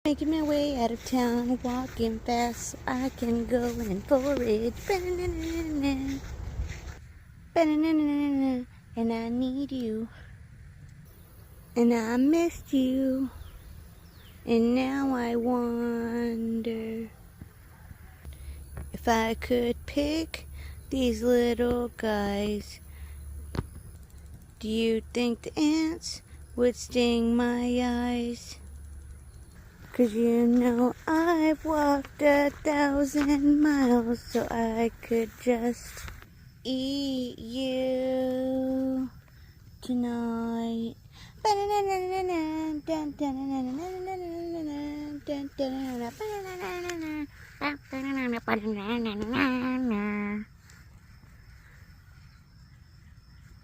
Making my way out of town, walking fast so I can go and forage. And I need you, and I missed you, and now I wonder if I could pick these little guys. Do you think the ants would sting my eyes? 'Cause you know I've walked 1,000 miles so I could just eat you tonight.